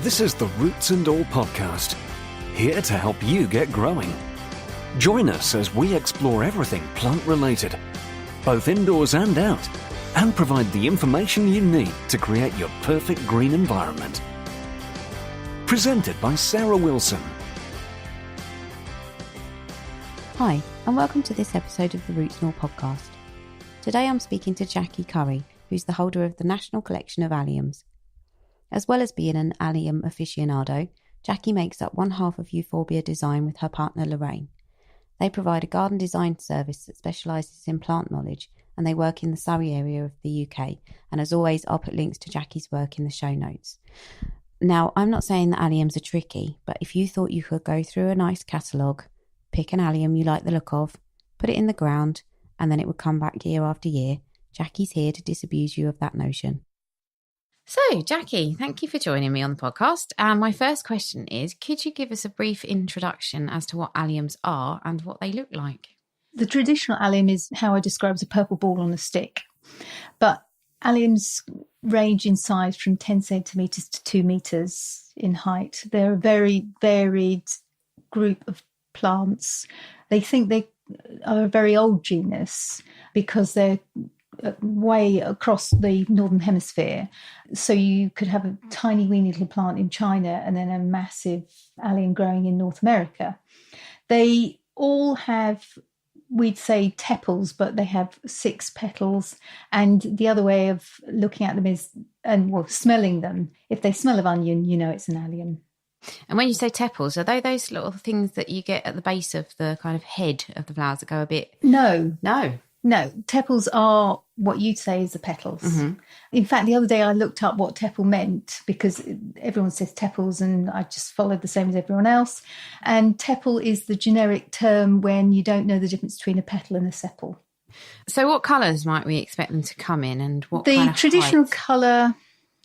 This is the Roots and All podcast, here to help you get growing. Join us as we explore everything plant-related, both indoors and out, and provide the information you need to create your perfect green environment. Presented by Sarah Wilson. Hi, and welcome to this episode of the Roots and All podcast. Today I'm speaking to Jackie Currie, who's the holder of the National Collection of Alliums. As well as being an allium aficionado, Jackie makes up one half of Euphorbia Design with her partner Lorraine. They provide a garden design service that specialises in plant knowledge, and they work in the Surrey area of the UK. And as always, I'll put links to Jackie's work in the show notes. Now, I'm not saying that alliums are tricky, but if you thought you could go through a nice catalogue, pick an allium you like the look of, put it in the ground, and then it would come back year after year, Jackie's here to disabuse you of that notion. So, Jackie, thank you for joining me on the podcast. And my first question is, could you give us a brief introduction as to what alliums are and what they look like? The traditional allium is how I describe as a purple ball on a stick. But alliums range in size from 10 centimetres to 2 metres in height. They're a very varied group of plants. They think they are a very old genus because they're way across the northern hemisphere. So you could have a tiny weeny little plant in China and then a massive allium growing in North America. They all have, we'd say, tepals, but they have 6 petals. And the other way of looking at them is, smelling them. If they smell of onion, you know it's an allium. And when you say tepals, are they those little things that you get at the base of the kind of head of the flowers that go a bit... No, tepals are what you'd say is the petals. Mm-hmm. In fact, the other day I looked up what tepal meant because everyone says tepals and I just followed the same as everyone else. And tepal is the generic term when you don't know the difference between a petal and a sepal. So what colours might we expect them to come in and what the kind of traditional height? colour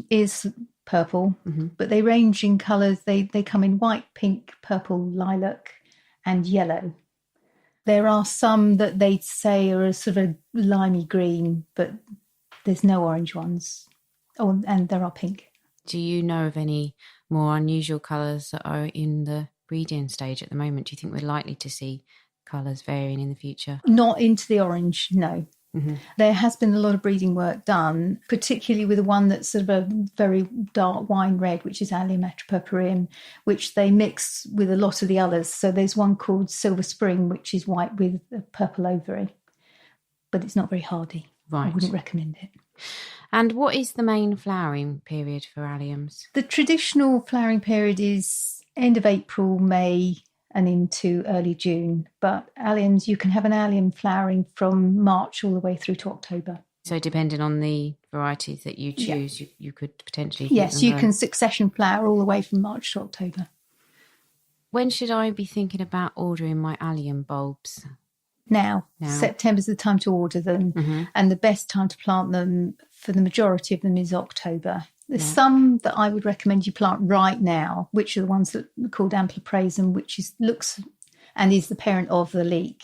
is purple, but they range in colours. They come in white, pink, purple, lilac and yellow. There are some that they say are a sort of limey green, but there's no orange ones. Oh, and there are pink. Do you know of any more unusual colours that are in the breeding stage at the moment? Do you think we're likely to see colours varying in the future? Not into the orange, no. Mm-hmm. There has been a lot of breeding work done, particularly with the one that's sort of a very dark wine red, which is Allium atropurpureum, which they mix with a lot of the others. So there's one called Silver Spring, which is white with a purple ovary, but it's not very hardy. Right. I wouldn't recommend it. And what is the main flowering period for alliums? The traditional flowering period is end of April, May, and into early June. But alliums, you can have an allium flowering from March all the way through to October. So depending on the varieties that you choose, you could potentially... Yes, you can succession flower all the way from March to October. When should I be thinking about ordering my allium bulbs? Now. September's the time to order them, and the best time to plant them for the majority of them is October. There's some that I would recommend you plant right now, which are the ones that are called Ampliprasum, which looks and is the parent of the leek,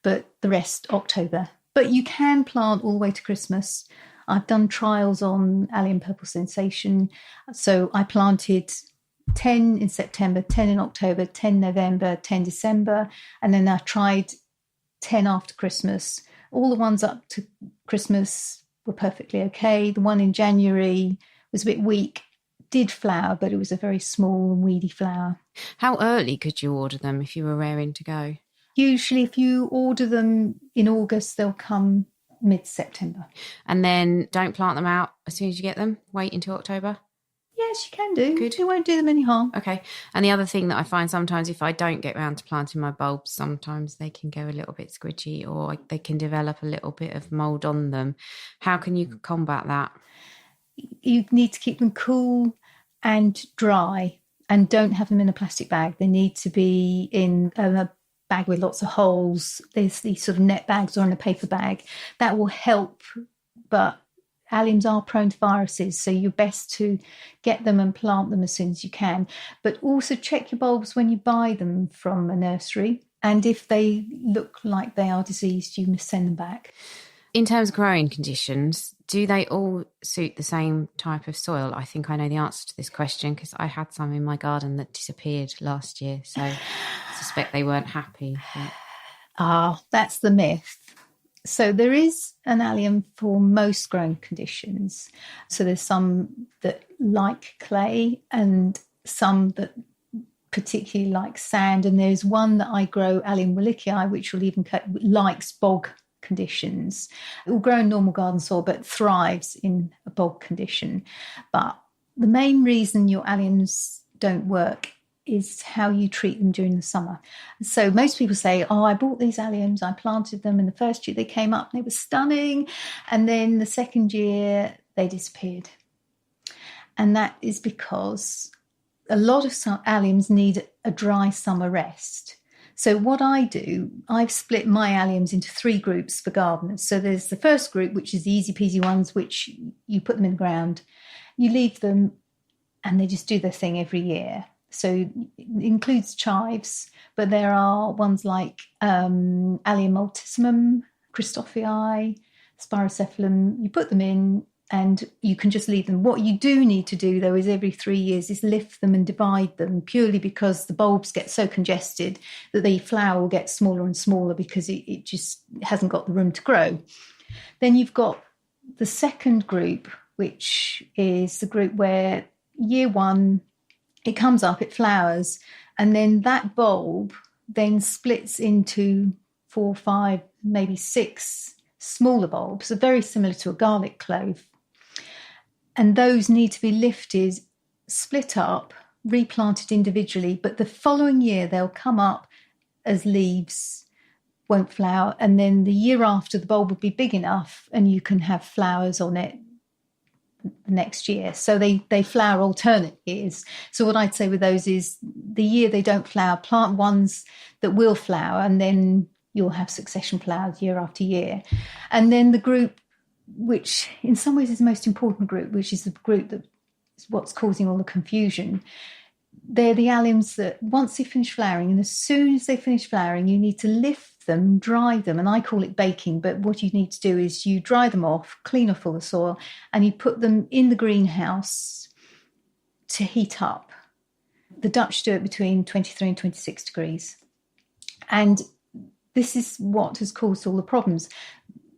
but the rest October. But you can plant all the way to Christmas. I've done trials on Allium Purple Sensation. So I planted 10 in September, 10 in October, 10 November, 10 December, and then I tried 10 after Christmas. All the ones up to Christmas were perfectly okay. The one in January was a bit weak, did flower, but it was a very small and weedy flower. How early could you order them if you were raring to go? Usually if you order them in August, they'll come mid-September. And then don't plant them out as soon as you get them? Wait until October? Yes, you can do. Good. It won't do them any harm. Okay. And the other thing that I find sometimes if I don't get round to planting my bulbs, sometimes they can go a little bit squidgy or they can develop a little bit of mould on them. How can you combat that? You need to keep them cool and dry and don't have them in a plastic bag. They need to be in a bag with lots of holes. There's these sort of net bags or in a paper bag. That will help, but alliums are prone to viruses, so you're best to get them and plant them as soon as you can. But also check your bulbs when you buy them from a nursery. And if they look like they are diseased, you must send them back. in terms of growing conditions, do they all suit the same type of soil? I think I know the answer to this question because I had some in my garden that disappeared last year. So I suspect they weren't happy. That's the myth. So there is an allium for most growing conditions. So there's some that like clay and some that particularly like sand. And there's one that I grow, Allium willichii, which will even likes bog conditions. It will grow in normal garden soil, but thrives in a bog condition. But the main reason your alliums don't work is how you treat them during the summer. So most people say, I bought these alliums, I planted them, and the first year they came up and they were stunning, and then the second year they disappeared. And that is because a lot of alliums need a dry summer rest. So what I do, I've split my alliums into 3 groups for gardeners. So there's the first group, which is the easy peasy ones, which you put them in the ground, you leave them, and they just do their thing every year. So it includes chives, but there are ones like Allium multissimum, Christophii, Spirocephalum. You put them in and you can just leave them. What you do need to do, though, is every 3 years is lift them and divide them, purely because the bulbs get so congested that the flower will get smaller and smaller because it just hasn't got the room to grow. Then you've got the second group, which is the group where year 1, it comes up, it flowers, and then that bulb then splits into 4, 5, maybe 6 smaller bulbs, are very similar to a garlic clove. And those need to be lifted, split up, replanted individually, but the following year they'll come up as leaves, won't flower, and then the year after the bulb will be big enough and you can have flowers on it the next year. So they flower alternate years. So what I'd say with those is the year they don't flower, plant ones that will flower, and then you'll have succession flowers year after year. And then the group, which in some ways is the most important group, which is the group that is what's causing all the confusion. They're the alliums that once they finish flowering, and as soon as they finish flowering, you need to lift them, dry them, and I call it baking, but what you need to do is you dry them off, clean off all the soil, and you put them in the greenhouse to heat up. The Dutch do it between 23 and 26 degrees. And this is what has caused all the problems.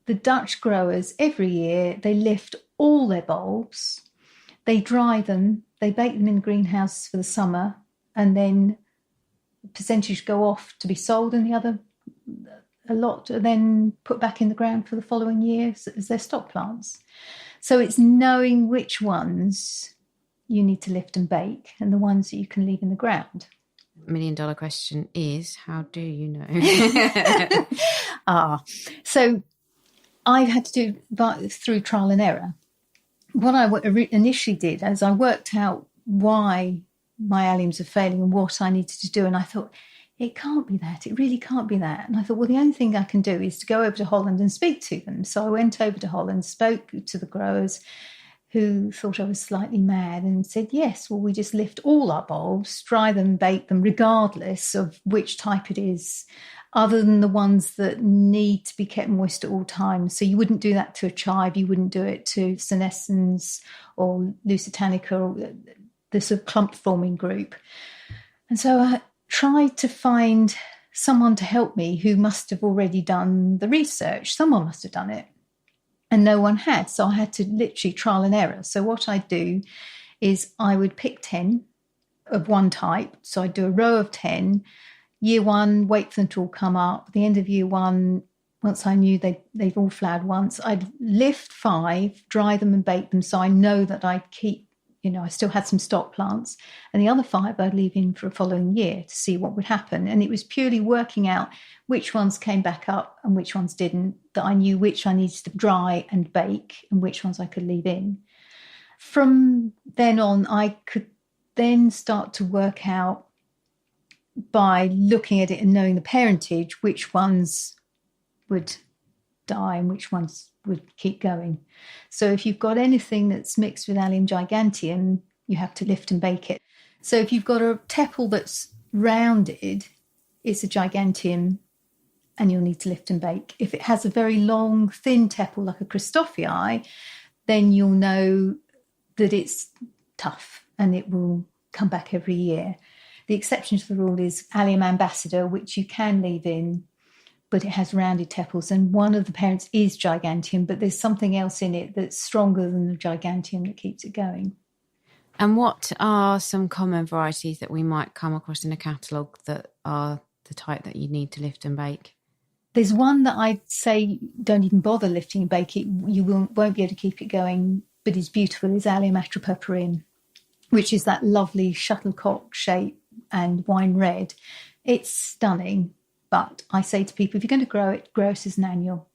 The Dutch growers, every year, they lift all their bulbs, they dry them, they bake them in the greenhouse for the summer, and then a percentage go off to be sold, and the other, a lot, are then put back in the ground for the following year as their stock plants. So it's knowing which ones you need to lift and bake and the ones that you can leave in the ground. $1 million question is, how do you know? So I've had to do through trial and error. What I initially did is I worked out why my alliums are failing and what I needed to do. And I thought, it can't be that. It really can't be that. And I thought, well, the only thing I can do is to go over to Holland and speak to them. So I went over to Holland, spoke to the growers who thought I was slightly mad and said, yes, well, we just lift all our bulbs, dry them, bake them, regardless of which type it is, other than the ones that need to be kept moist at all times. So you wouldn't do that to a chive, you wouldn't do it to senescens or lusitanica or the sort of clump-forming group. And so I tried to find someone to help me who must have already done the research. Someone must have done it. And no one had. So I had to literally trial and error. So what I do is I would pick 10 of one type. So I'd do a row of 10. Year 1, wait for them to all come up. At the end of year 1, once I knew they'd all flowered once, I'd lift 5, dry them and bake them. So I know that I'd keep, I still had some stock plants. And the other 5 I'd leave in for a following year to see what would happen. And it was purely working out which ones came back up and which ones didn't, that I knew which I needed to dry and bake and which ones I could leave in. From then on, I could then start to work out by looking at it and knowing the parentage, which ones would die and which ones would keep going. So if you've got anything that's mixed with Allium giganteum, you have to lift and bake it. So if you've got a teppel that's rounded, it's a giganteum. and you'll need to lift and bake. If it has a very long, thin tepal like a Christophii, then you'll know that it's tough and it will come back every year. The exception to the rule is Allium ambassador, which you can leave in, but it has rounded tepals. And one of the parents is Gigantium, but there's something else in it that's stronger than the Gigantium that keeps it going. And what are some common varieties that we might come across in a catalogue that are the type that you need to lift and bake? There's one that I'd say don't even bother lifting and bake it. You won't be able to keep it going, but is beautiful, is Allium atropurpureum, which is that lovely shuttlecock shape and wine red. It's stunning, but I say to people, if you're going to grow it as an annual.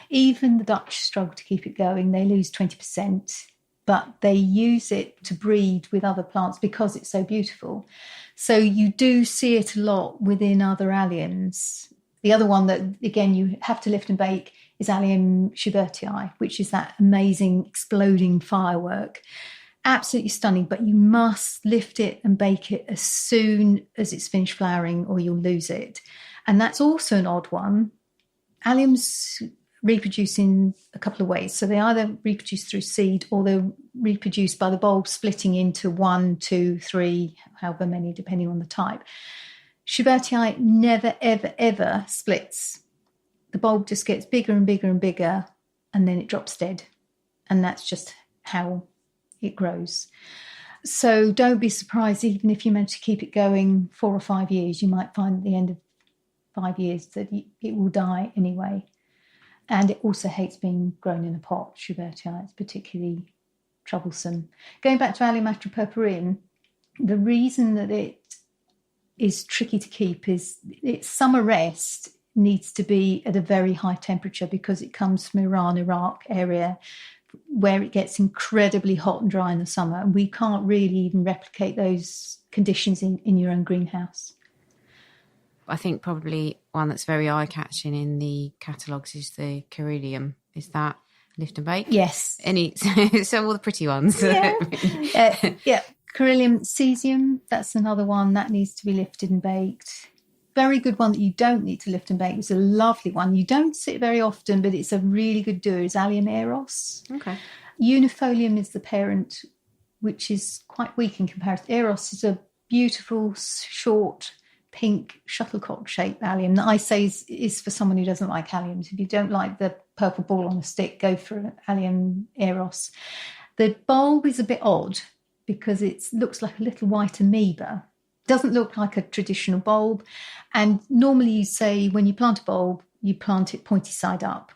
Even the Dutch struggle to keep it going. They lose 20%, but they use it to breed with other plants because it's so beautiful. So you do see it a lot within other alliums. The other one that, again, you have to lift and bake is Allium schubertii, which is that amazing exploding firework. Absolutely stunning, but you must lift it and bake it as soon as it's finished flowering or you'll lose it. And that's also an odd one. Alliums reproduce in a couple of ways. So they either reproduce through seed or they're reproduced by the bulb splitting into 1, 2, 3, however many, depending on the type. Schubertii never, ever, ever splits. The bulb just gets bigger and bigger and bigger, and then it drops dead. And that's just how it grows. So don't be surprised, even if you manage to keep it going 4 or 5 years, you might find at the end of 5 years that it will die anyway. And it also hates being grown in a pot, Schubertii. It's particularly troublesome. Going back to Allium atropurpureum, the reason that it is tricky to keep is its summer rest needs to be at a very high temperature because it comes from Iran, Iraq area where it gets incredibly hot and dry in the summer. And we can't really even replicate those conditions in your own greenhouse. I think probably one that's very eye-catching in the catalogues is the Coryllium. Is that lift and bake? Yes. So all the pretty ones. Yeah. Coryllium caesium, that's another one that needs to be lifted and baked. Very good one that you don't need to lift and bake. It's a lovely one. You don't see it very often, but it's a really good doer. Is Allium eros. Okay. Unifolium is the parent, which is quite weak in comparison. Eros is a beautiful, short, pink shuttlecock-shaped allium that I say is for someone who doesn't like alliums. If you don't like the purple ball on a stick, go for Allium eros. The bulb is a bit odd because it looks like a little white amoeba. Doesn't look like a traditional bulb. And normally you say when you plant a bulb, you plant it pointy side up.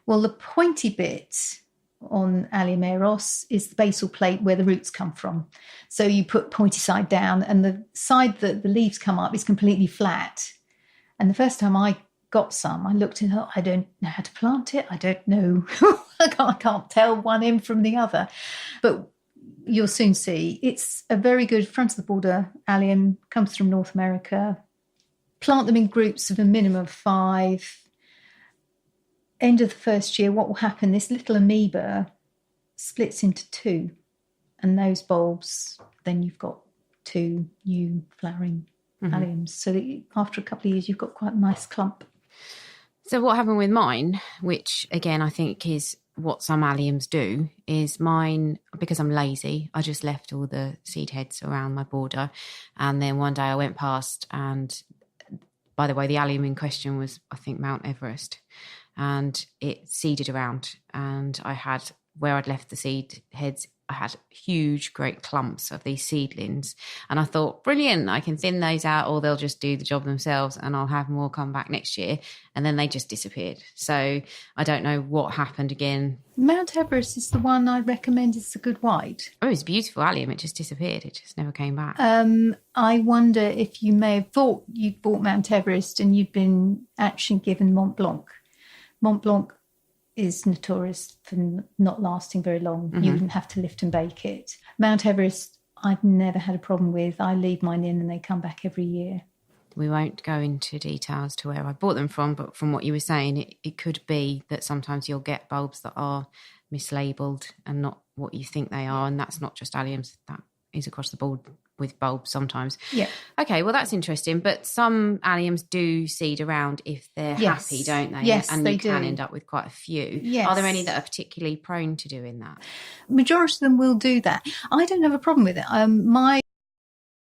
Well, the pointy bit on Allium eros is the basal plate where the roots come from. So you put pointy side down and the side that the leaves come up is completely flat. And the first time I got some, I looked and thought, I don't know how to plant it. I don't know. I can't tell one end from the other. But you'll soon see. It's a very good front of the border allium, comes from North America. Plant them in groups of a minimum of 5. End of the first year, what will happen? This little amoeba splits into 2. And those bulbs, then you've got 2 new flowering alliums. So that after a couple of years, you've got quite a nice clump. So what happened with mine, which again I think is what some alliums do, is mine, because I'm lazy, I just left all the seed heads around my border. And then one day I went past and, by the way, the allium in question was, I think, Mount Everest. And it seeded around. And I had, where I'd left the seed heads, I had huge, great clumps of these seedlings. And I thought, brilliant, I can thin those out or they'll just do the job themselves and I'll have more come back next year. And then they just disappeared. So I don't know what happened again. Mount Everest is the one I recommend. It's a good white. Oh, it was a beautiful allium. It just disappeared. It just never came back. I wonder if you may have thought you'd bought Mount Everest and you'd been actually given Mont Blanc. Mont Blanc is notorious for not lasting very long. You wouldn't have to lift and bake it. Mount Everest, I've never had a problem with. I leave mine in and they come back every year. We won't go into details to where I bought them from, but from what you were saying, it could be that sometimes you'll get bulbs that are mislabelled and not what you think they are, and that's not just alliums, that is across the board with bulbs sometimes. Yeah. Okay, well, that's interesting. But some alliums do seed around if they're happy, don't they? Yes, and they you can do. end up with quite a few. Yes. Are there any that are particularly prone to doing that? Majority of them will do that. I don't have a problem with it. My